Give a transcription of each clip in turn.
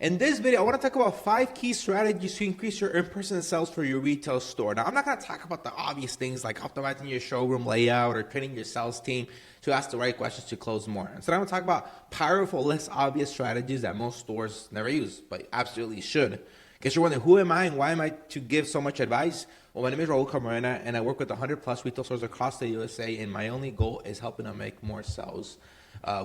In this video, I want to talk about 5 key strategies to increase your in-person sales for your retail store. Now, I'm not going to talk about the obvious things like optimizing your showroom layout or training your sales team to ask the right questions to close more. Instead, I'm going to talk about powerful, less obvious strategies that most stores never use, but absolutely should. In case you're wondering, who am I and why am I to give so much advice? Well, my name is Raul Camarena, and I work with 100 plus retail stores across the USA, and my only goal is helping them make more sales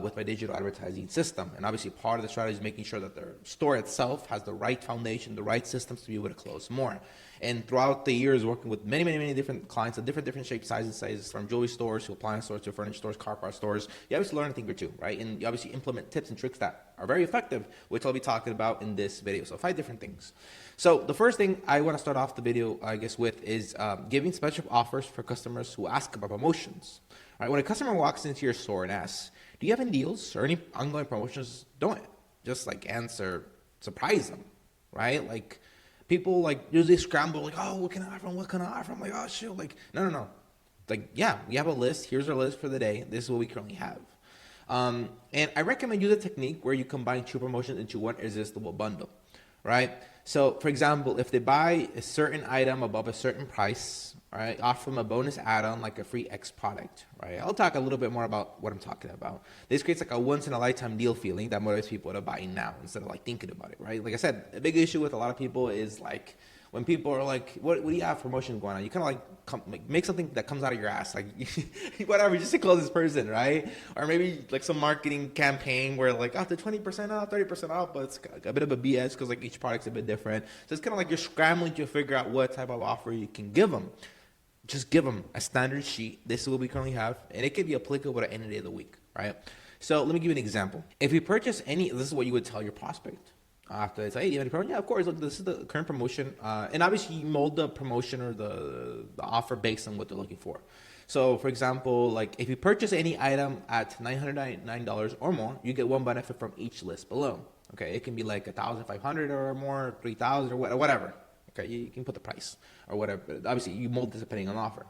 with my digital advertising system. And obviously part of the strategy is making sure that their store itself has the right foundation, the right systems to be able to close more. And throughout the years, working with many different clients of different shapes, sizes, from jewelry stores to appliance stores to furniture stores, car part stores, you obviously learn a thing or two, right? And you obviously implement tips and tricks that are very effective, which I'll be talking about in this video. So 5 different things. So the first thing I want to start off the video, I guess, with is giving special offers for customers who ask about promotions. All right, when a customer walks into your store and asks, do you have any deals or any ongoing promotions? Don't just like answer, surprise them, right? Like people like usually scramble like, oh, what can I offer? What can I offer? I'm like, oh shit, like no. Like, yeah, we have a list. Here's our list for the day. This is what we currently have. And I recommend you the technique where you combine 2 promotions into one irresistible bundle, right? So, for example, if they buy a certain item above a certain price, right, offer them a bonus add-on like a free X product, right? I'll talk a little bit more about what I'm talking about. This creates like a once-in-a-lifetime deal feeling that motivates people to buy now instead of like thinking about it, right? Like I said, a big issue with a lot of people is like when people are like, what do you have promotion going on? You kind of like make something that comes out of your ass, like whatever, just to close this person, right? Or maybe like some marketing campaign where like after 20% off, 30% off, but it's a bit of a BS because like each product's a bit different. So it's kind of like you're scrambling to figure out what type of offer you can give them. Just give them a standard sheet. This is what we currently have, and it can be applicable to any day of the week, right? So let me give you an example. If you purchase any, this is what you would tell your prospect. After it's like, hey, do you have any promotion? Yeah, of course. Look, this is the current promotion, and obviously you mold the promotion or the offer based on what they're looking for. So, for example, like if you purchase any item at $999 or more, you get one benefit from each list below. Okay, it can be like 1,500 or more, 3,000 or whatever. Okay, you can put the price or whatever. Obviously, you mold this depending on offer.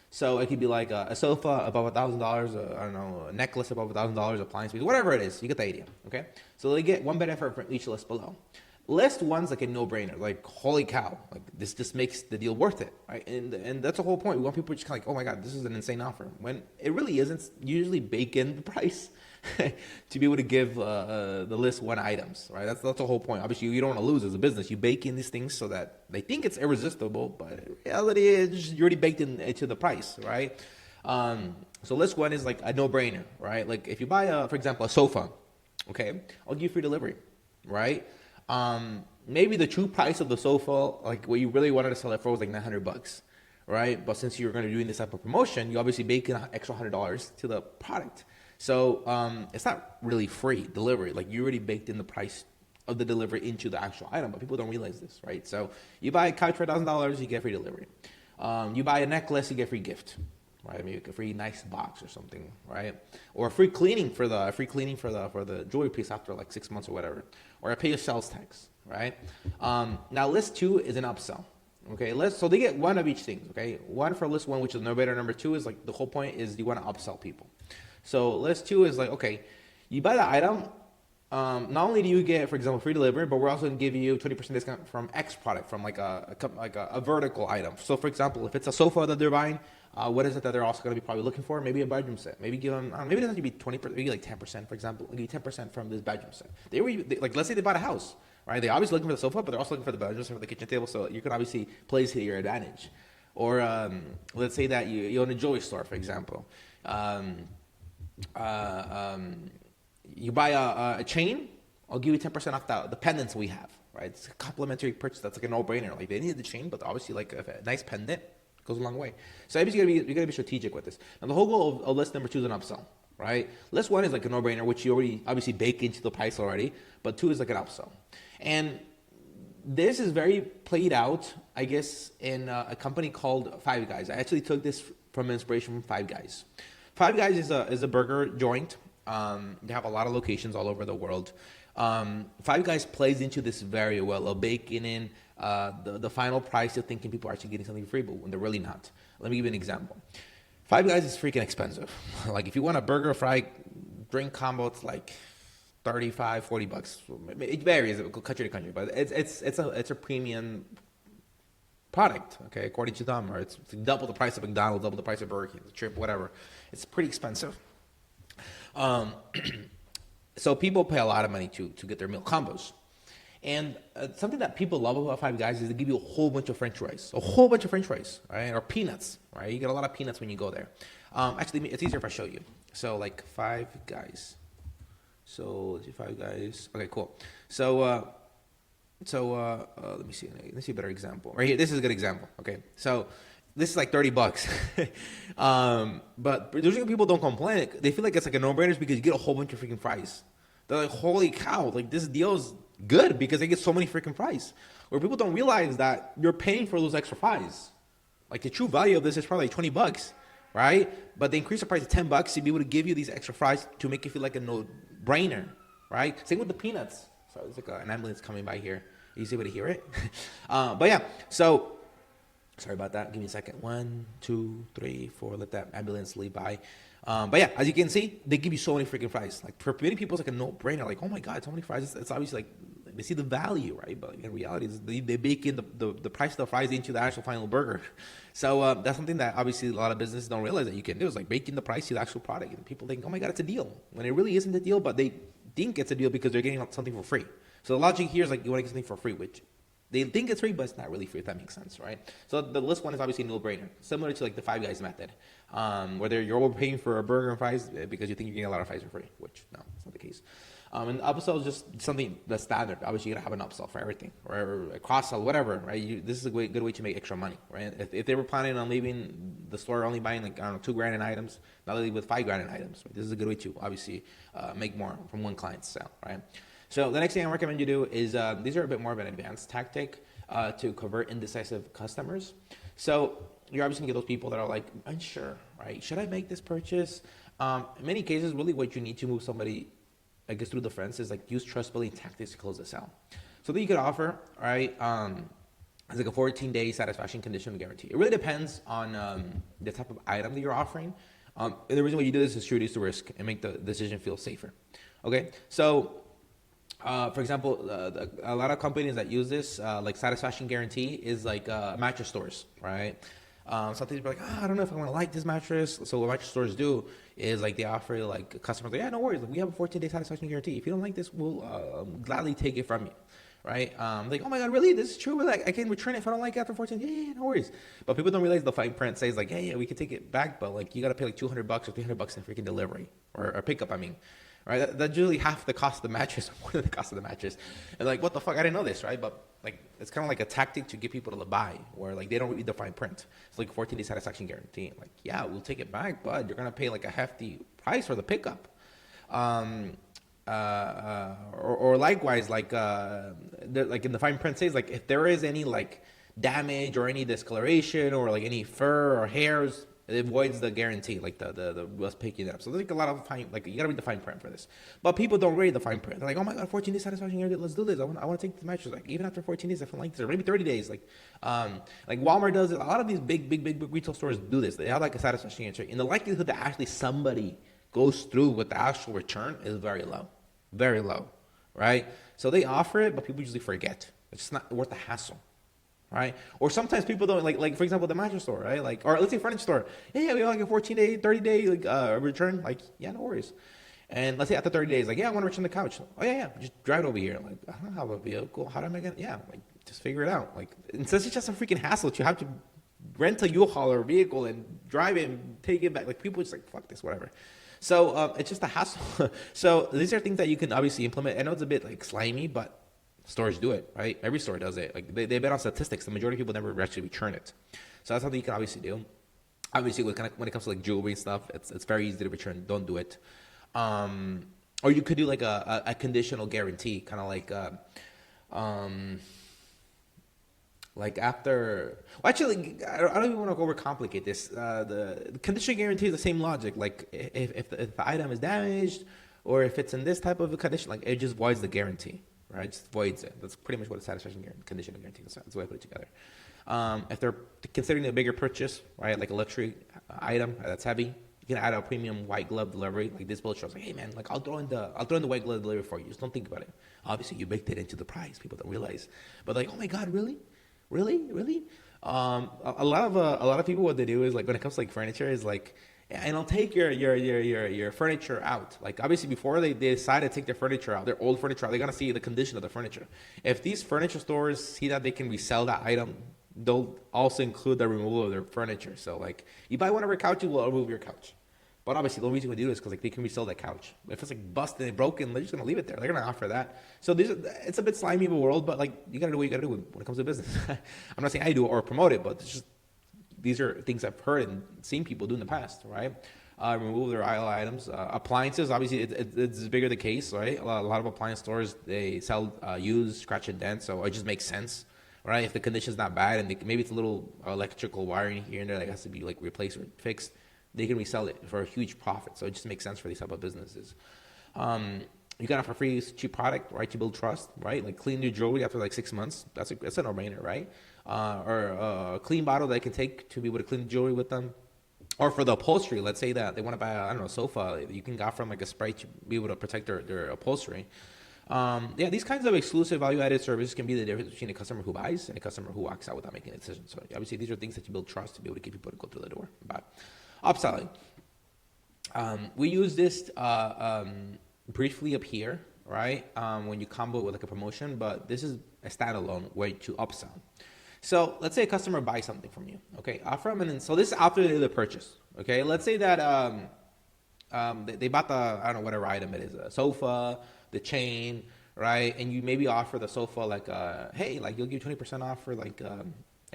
So it could be like a sofa above $1,000, I don't know, a necklace above $1,000, appliance piece, whatever it is. You get the idea, okay? So they get one benefit from each list below. List one's like a no-brainer, like holy cow, like this just makes the deal worth it, right? And that's the whole point. We want people just kind of like, oh my god, this is an insane offer. When it really isn't. You usually bake in the price to be able to give the list one items, right? That's the whole point. Obviously, you don't want to lose as a business. You bake in these things so that they think it's irresistible, but in reality, you already baked into the price, right? So list one is like a no-brainer, right? Like if you buy, for example, a sofa, okay, I'll give you free delivery, right? Maybe the true price of the sofa, like what you really wanted to sell it for, was like $900, right? But since you're going to be doing this type of promotion, you obviously bake in an extra $100 to the product. So it's not really free delivery. Like you already baked in the price of the delivery into the actual item, but people don't realize this, right? So you buy a couch for $1,000, you get free delivery. You buy a necklace, you get free gift, right? Maybe a free nice box or something, right? Or free cleaning for the jewelry piece after like 6 months or whatever, or I pay your sales tax, right? Now list 2 is an upsell. Okay, so they get one of each thing. Okay, one for list 1, which is no better. Number 2 is like the whole point is you want to upsell people. So list 2 is like, okay, you buy the item. Not only do you get, for example, free delivery, but we're also going to give you 20% discount from X product, from like a vertical item. So for example, if it's a sofa that they're buying, what is it that they're also going to be probably looking for? Maybe a bedroom set. Maybe give them, maybe it doesn't have to be 20%, maybe like 10%, for example. Give you 10% from this bedroom set. Like, let's say they bought a house, right? They're obviously looking for the sofa, but they're also looking for the bedroom set, for the kitchen table. So you can obviously place it to your advantage. Or let's say that you own a jewelry store, for example. You buy a chain, I'll give you 10% off the pendants we have, right? It's a complimentary purchase. That's like a no-brainer. Like they need the chain, but obviously like a nice pendant goes a long way. So you gotta be strategic with this. Now the whole goal of list number 2 is an upsell, right? List 1 is like a no-brainer, which you already obviously bake into the price already, but 2 is like an upsell. And this is very played out, I guess, in a company called Five Guys. I actually took this from inspiration from Five Guys. Five Guys is a burger joint. They have a lot of locations all over the world. Five Guys plays into this very well of baking in the final price of thinking people are actually getting something free, but when they're really not. Let me give you an example. Five Guys is freaking expensive. Like if you want a burger, fry, drink combo, it's like 35, 40 bucks. It varies country to country, but it's a premium product, okay, according to them, or it's double the price of McDonald's, double the price of Burger King, the trip, whatever. It's pretty expensive. Um, so people pay a lot of money to get their meal combos. And something that people love about Five Guys is they give you a whole bunch of French fries, right, or peanuts, right? You get a lot of peanuts when you go there. Actually, it's easier if I show you. So like Five Guys. So let's see, Five Guys. Okay, cool. So let me see. Let's see a better example. Right here, this is a good example. Okay, so this is like $30. But usually people don't complain. They feel like it's like a no-brainer because you get a whole bunch of freaking fries. They're like, holy cow, like this deal is good because they get so many freaking fries. Where people don't realize that you're paying for those extra fries. Like the true value of this is probably like $20, right? But they increase the price to $10 to be able to give you these extra fries to make it feel like a no-brainer, right? Same with the peanuts. So there's like an ambulance coming by here. Are you able to hear it? But yeah, so sorry about that. Give me a second. 1, 2, 3, 4. Let that ambulance leave by. But yeah, as you can see, they give you so many freaking fries. Like for many people, it's like a no-brainer. Like, oh my god, so many fries. It's obviously like they see the value, right? But in reality, they bake in the price of the fries into the actual final burger. So that's something that obviously a lot of businesses don't realize that you can do. Is like baking the price to the actual product, and people think, oh my god, it's a deal, when it really isn't a deal. But they think it's a deal because they're getting something for free. So the logic here is like you want to get something for free, which they think it's free, but it's not really free, if that makes sense, right? So the list one is obviously a no-brainer, similar to like the Five Guys method, whether you're overpaying for a burger and fries because you think you're getting a lot of fries for free, which no, it's not the case. And the upsell is just something that's standard. Obviously, you gotta have an upsell for everything, or a cross-sell, whatever, right? This is a good way to make extra money, right? If they were planning on leaving the store only buying like, I don't know, $2,000 in items, now they leave with $5,000 in items. Right? This is a good way to obviously make more from one client's sale, right? So the next thing I recommend you do is these are a bit more of an advanced tactic to convert indecisive customers. So you're obviously gonna get those people that are like unsure, right? Should I make this purchase? In many cases, really what you need to move somebody, I guess, through the fence is like use trust building tactics to close the sale. So that you could offer, right? It's like a 14-day satisfaction condition guarantee. It really depends on the type of item that you're offering. And the reason why you do this is to reduce the risk and make the decision feel safer. Okay, so for example, a lot of companies that use this, like satisfaction guarantee, is like mattress stores, right? Some people are like, I don't know if I'm gonna like this mattress. So what mattress stores do is like they offer like customers, like, yeah, no worries, we have a 14-day satisfaction guarantee. If you don't like this, we'll gladly take it from you, right? Like, oh my god, really? This is true? Like, I can return it if I don't like it after 14 days? Yeah, no worries. But people don't realize the fine print says like, yeah, we can take it back, but like you gotta pay like $200 or $300 in freaking delivery or pickup. I mean. Right, that's usually half the cost of the mattress, or more than the cost of the mattress. And like, what the fuck? I didn't know this, right? But like, it's kind of like a tactic to get people to buy, where like they don't read the fine print. It's like 14-day satisfaction guarantee. Like, yeah, we'll take it back, but you're gonna pay like a hefty price for the pickup. Or likewise, like in the fine print says, like if there is any like damage or any discoloration or like any fur or hairs, it avoids the guarantee, like the us picking it up. So there's like a lot of fine, like you gotta read the fine print for this. But people don't read the fine print. They're like, oh my god, 14 days satisfaction guarantee, let's do this. I want to take the mattress. Like even after 14 days, I feel like this, or maybe 30 days. Like Walmart does it. A lot of these big retail stores do this. They have like a satisfaction guarantee, and the likelihood that actually somebody goes through with the actual return is very low, right? So they offer it, but people usually forget. It's just not worth the hassle. Right? Or sometimes people don't like for example, the mattress store, right? Like, or let's say furniture store. Yeah, we want like a 14-day, 30-day like return. Like, yeah, no worries. And let's say after 30 days, like, yeah, I want to return the couch. Oh yeah, just drive it over here. Like, I don't have a vehicle. How do I get? Yeah, like just figure it out. Like, and since it's just a freaking hassle, you have to rent a U-Haul or vehicle and drive it and take it back. Like people just like fuck this, whatever. So it's just a hassle. So these are things that you can obviously implement. I know it's a bit like slimy, but stores do it, right? Every store does it. Like they bet on statistics. The majority of people never actually return it. So that's something you can obviously do. Obviously, when it comes to like jewelry and stuff, it's very easy to return. Don't do it. Or you could do like a conditional guarantee, kind of like after. Well, actually, I don't even want to overcomplicate this. The conditional guarantee is the same logic. Like if the item is damaged, or if it's in this type of a condition, like it just voids the guarantee. Right, just voids it. That's pretty much what a satisfaction conditional guarantee is. That's the way I put it together. If they're considering a bigger purchase, right, like a luxury item that's heavy, You can add a premium white glove delivery. Like this bill shows, like, hey man, like I'll throw in the white glove delivery for you. Just don't think about it. Obviously, you baked it into the price. People don't realize, but like, oh my god, really, really, really. A lot of people, what they do is like when it comes to like furniture is like, and I'll take your furniture out. Like obviously before they decide to take their furniture out, their old furniture out, they're gonna see the condition of the furniture. If these furniture stores see that they can resell that item, they'll also include the removal of their furniture. So like you buy one of our couches, we'll remove your couch. But obviously, the only reason we do this is because like they can resell that couch. If it's like busted and broken, they're just gonna leave it there. They're gonna offer that. So it's a bit slimy of a world, but like you gotta do what you gotta do when it comes to business. I'm not saying I do it or promote it, but it's just these are things I've heard and seen people do in the past, right? Remove their aisle items. Appliances, obviously, it's bigger the case, right? A lot of appliance stores they sell used, scratch and dent, so it just makes sense, right? If the condition's not bad and maybe it's a little electrical wiring here and there that has to be like replaced or fixed, they can resell it for a huge profit. So it just makes sense for these type of businesses. You can offer free cheap product, right? To build trust, right? Like clean your jewelry after like 6 months. That's a no-brainer, right? Or a clean bottle they can take to be able to clean the jewelry with them. Or for the upholstery, let's say that they want to buy a sofa. You can offer them like a spray to be able to protect their upholstery. These kinds of exclusive value-added services can be the difference between a customer who buys and a customer who walks out without making a decision. So obviously, these are things that you build trust to be able to get people to go through the door. But upselling. We use this briefly up here, right? When you combo it with like a promotion, but this is a standalone way to upsell. So let's say a customer buys something from you, okay? Offer them, and so this is after they do the purchase, okay? Let's say that they bought I don't know, whatever item it is, a sofa, the chain, right? And you maybe offer the sofa like, hey, like you'll give 20% off for like a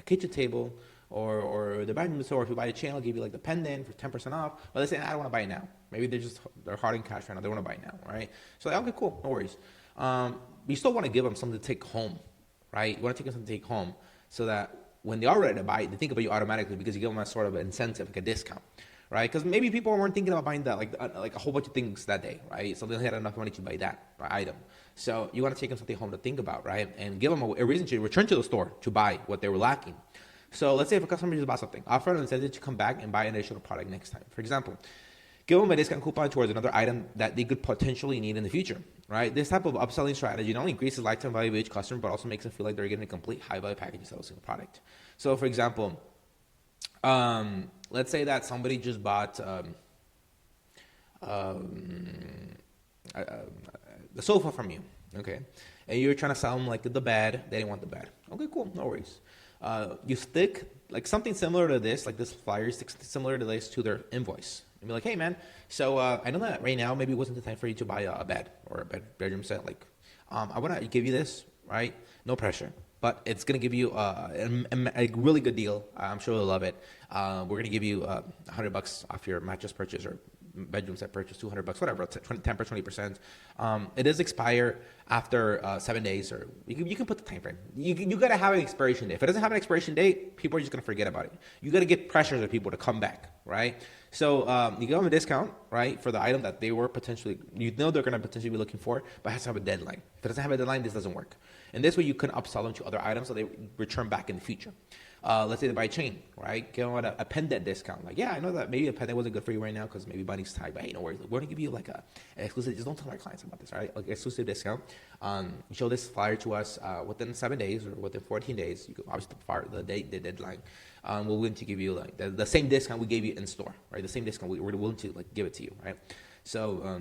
kitchen table, or the bedroom store. If you buy a chain, I'll give you like the pendant for 10% off. But let's say I don't want to buy it now. Maybe they're hard in cash right now. They want to buy it now, right? So like, okay, cool, no worries. You still want to give them something to take home, right? You want to take them something to take home so that when they are ready to buy it, they think about you automatically because you give them a sort of an incentive, like a discount, right? Because maybe people weren't thinking about buying that, like a whole bunch of things that day, right? So they only had enough money to buy that item. So you want to take them something home to think about, right? And give them a reason to return to the store to buy what they were lacking. So let's say if a customer just bought something, offer an incentive to come back and buy an additional product next time. For example, give them a discount coupon towards another item that they could potentially need in the future, right? This type of upselling strategy not only increases lifetime value of each customer, but also makes them feel like they're getting a complete high-value package instead of a single product. So, for example, let's say that somebody just bought the sofa from you, okay? And you're trying to sell them like the bed. They didn't want the bed. Okay, cool, no worries. You stick like something similar to this, like this flyer sticks similar to this to their invoice. And be like, hey man, so I know that right now maybe it wasn't the time for you to buy a bed or a bedroom set. Like, I want to give you this, right? No pressure, but it's gonna give you a really good deal. I'm sure you'll love it. We're gonna give you $100 off your mattress purchase or bedroom set purchase, $200, whatever, 10%, 20%. It does expire after 7 days, or you can put the time frame. You gotta have an expiration date. If it doesn't have an expiration date, people are just gonna forget about it. You gotta get pressures of people to come back, right? So you give them a discount, right, for the item that they were potentially, they're gonna potentially be looking for, but it has to have a deadline. If it doesn't have a deadline, this doesn't work. And this way you can upsell them to other items so they return back in the future. Let's say they buy a chain, right? Give them a pendant discount. Like, yeah, I know that maybe a pendant wasn't good for you right now because maybe money's tight, but hey, no worries. We're going to give you like an exclusive, just don't tell our clients about this, right? Like exclusive discount. You show this flyer to us within 7 days or within 14 days. You can obviously the deadline. We're willing to give you like the same discount we gave you in store, right? The same discount we're willing to like give it to you, right? So,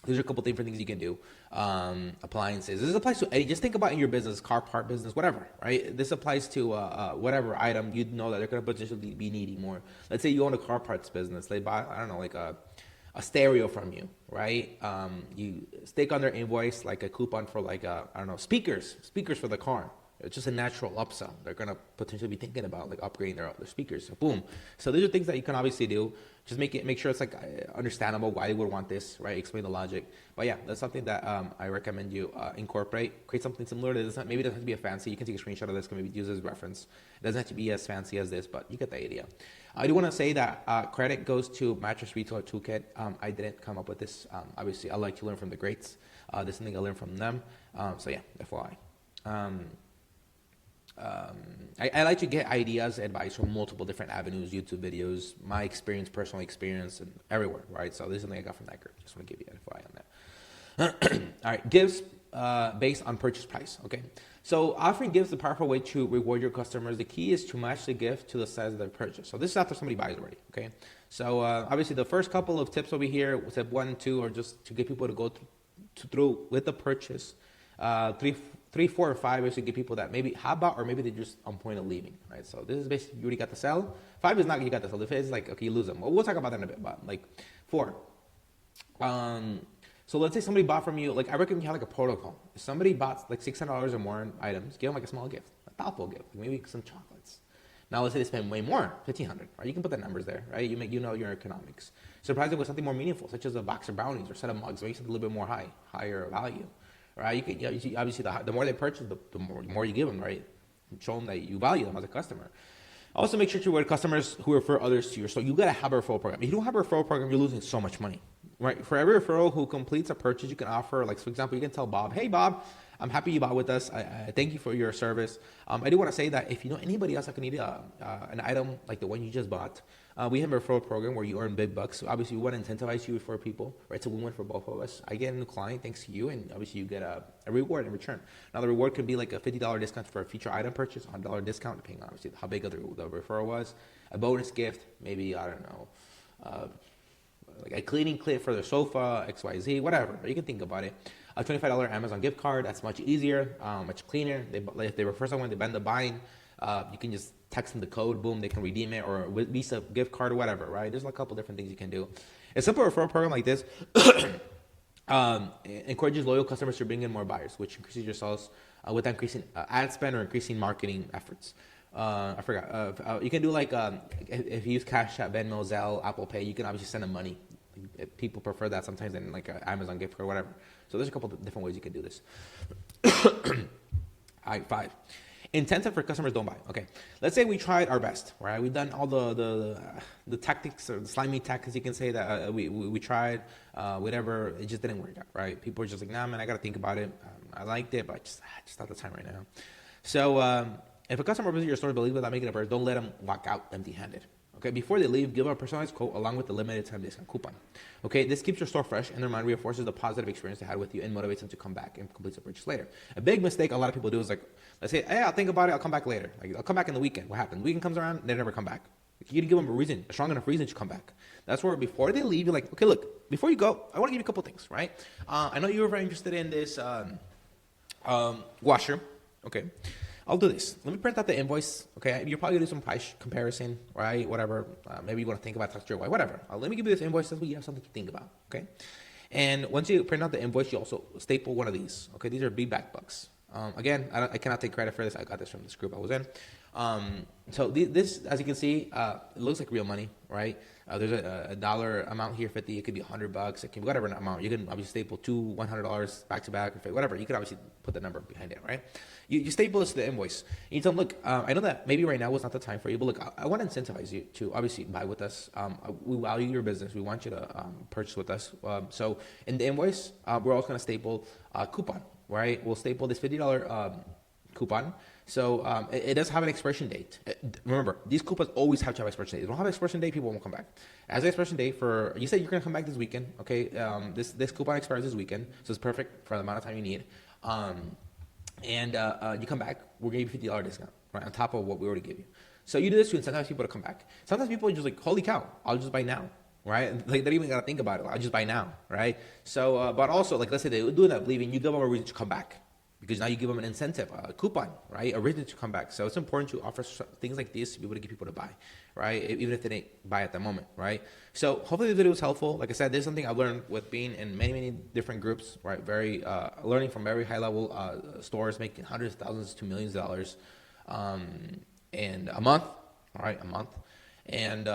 these are a couple different things you can do. Appliances. This applies to any. Just think about in your business, car part business, whatever, right? This applies to whatever item you know that they're going to potentially be needing more. Let's say you own a car parts business. They buy, I don't know, like a stereo from you, right? You stick on their invoice like a coupon for like I don't know, speakers for the car. It's just a natural upsell. They're going to potentially be thinking about like upgrading their speakers. So boom. So these are things that you can obviously do. Just make sure it's like understandable why they would want this, right? Explain the logic. But yeah, that's something that I recommend you incorporate. Create something similar to this. Maybe it doesn't have to be a fancy. You can take a screenshot of this. Can maybe use as reference. It doesn't have to be as fancy as this, but you get the idea. I do want to say that credit goes to Mattress Retailer Toolkit. I didn't come up with this. Obviously, I like to learn from the greats. This is something I learned from them. So yeah, FYI. I like to get ideas, advice from multiple different avenues, YouTube videos, my experience, personal experience, and everywhere, right? So this is something I got from that group. Just want to give you an FYI on that. All right, gifts based on purchase price. Okay, so offering gifts is a powerful way to reward your customers. The key is to match the gift to the size of their purchase. So this is after somebody buys already. Okay, so obviously the first couple of tips over here, tip 1 and 2, are just to get people to go through with the purchase. 3, 4, or 5 is to get people that maybe how about, or maybe they're just on point of leaving, right? So this is basically you already got the sell. 5 is not you got the sell. If it's like okay, you lose them. Well, we'll talk about that in a bit. But like 4. So let's say somebody bought from you, like I recommend you have like a protocol. If somebody bought like $600 or more in items, give them like a small gift, a thoughtful gift, like maybe some chocolates. Now let's say they spend way more, $1,500, right? You can put the numbers there, right? You know your economics. Surprise them with something more meaningful, such as a box of brownies or set of mugs, maybe something a little bit more higher value, right? You can obviously the more they purchase, the more you give them, right? Show them that you value them as a customer. Also, make sure to reward customers who refer others to your store. You gotta have a referral program. If you don't have a referral program, you're losing so much money. Right, for every referral who completes a purchase, you can offer, like for example, you can tell Bob, "Hey Bob, I'm happy you bought with us. I thank you for your service. I do want to say that if you know anybody else that can need an item like the one you just bought, we have a referral program where you earn big bucks. So obviously, we want to incentivize you for people, right? So we win for both of us. I get a new client thanks to you, and obviously you get a reward in return. Now the reward could be like a $50 discount for a future item purchase, $100 discount depending on obviously how big of the referral was, a bonus gift, maybe I don't know. Like a cleaning kit for the sofa, XYZ, whatever. You can think about it. A $25 Amazon gift card, that's much easier, much cleaner. If they refer someone, they end up buying, you can just text them the code, boom, they can redeem it, or a Visa gift card or whatever, right? There's a couple different things you can do. A simple referral program like this encourages loyal customers to bring in more buyers, which increases your sales without increasing ad spend or increasing marketing efforts. I forgot. You can do like if you use Cash App, Venmo, Zelle, Apple Pay, you can obviously send them money. People prefer that sometimes than like an Amazon gift card or whatever. So there's a couple of different ways you can do this. All right, 5. Incentive for customers don't buy. Okay, let's say we tried our best, right? We've done all the tactics or the slimy tactics, you can say that we tried, whatever. It just didn't work out, right? People are just like, nah, man, I got to think about it. I liked it, but I just not the time right now. So if a customer visits your store, believe without making a purchase, don't let them walk out empty-handed. Okay, before they leave, give them a personalized quote along with the limited time discount coupon. Okay, this keeps your store fresh and their mind reinforces the positive experience they had with you and motivates them to come back and complete the purchase later. A big mistake a lot of people do is like, let's say, hey, I'll think about it, I'll come back later. Like, I'll come back in the weekend. What happens? The weekend comes around, they never come back. You need to give them a reason, a strong enough reason to come back. That's where before they leave, you're like, okay, look, before you go, I want to give you a couple things, right? I know you were very interested in this washer. Okay. I'll do this. Let me print out the invoice. Okay, you're probably gonna do some price comparison, right? Whatever. Maybe you want to think about talk to your wife. Whatever. Let me give you this invoice. That way you have something to think about. Okay. And once you print out the invoice, you also staple one of these. Okay, these are BeBack bucks. Again, I cannot take credit for this. I got this from this group I was in. So this, as you can see, it looks like real money, right? There's a dollar amount here, 50. It could be $100. It can be whatever amount. You can obviously staple two $100 back to back, or whatever. You can obviously put the number behind it, right? You staple this to the invoice. And you tell them, look, I know that maybe right now was not the time for you, but look, I want to incentivize you to obviously buy with us. We value your business. We want you to purchase with us. So in the invoice, we're also going to staple a coupon, right? We'll staple this $50 coupon. So it does have an expiration date. Remember, these coupons always have to have expiration date. If they don't have expiration date, people won't come back. As an expiration date for, you said you're going to come back this weekend, okay? This coupon expires this weekend, so it's perfect for the amount of time you need. And you come back, we're going to give you $50 discount, right, on top of what we already give you. So you do this to incentivize people to come back. Sometimes people are just like, holy cow, I'll just buy now, right? Like, they don't even got to think about it. I'll just buy now, right? So, but also, like, let's say they do end up leaving, you give them a reason to come back. Because now you give them an incentive, a coupon, right? A reason to come back. So it's important to offer things like this to be able to get people to buy, right? Even if they didn't buy at the moment, right? So hopefully this video was helpful. Like I said, this is something I've learned with being in many, many different groups, right? Very, learning from very high level stores making hundreds of thousands to millions of dollars and a month, all right? A month. And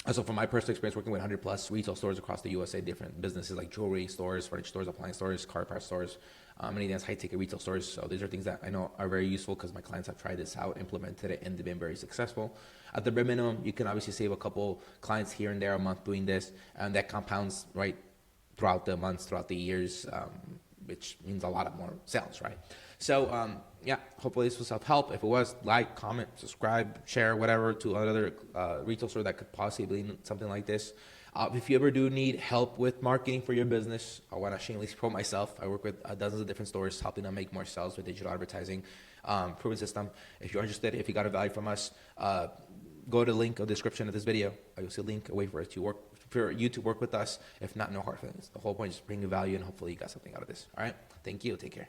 also from my personal experience working with 100 plus retail stores across the USA, different businesses like jewelry stores, furniture stores, appliance stores, car part stores, many times high-ticket retail stores. So these are things that I know are very useful because my clients have tried this out, implemented it, and they've been very successful. At the bare minimum, you can obviously save a couple clients here and there a month doing this, and that compounds right throughout the months, throughout the years. which means a lot of more sales, right? So yeah, hopefully this was help. If it was, like, comment, subscribe, share, whatever, to another retail store that could possibly need something like this. If you ever do need help with marketing for your business, I want to shamelessly promote myself. I work with dozens of different stores, helping them make more sales with digital advertising, proven system. If you're interested, if you got a value from us, go to the link of the description of this video. You'll see a link, a way for you to work with us. If not, no hard feelings. The whole point is bringing value, and hopefully you got something out of this. All right. Thank you. Take care.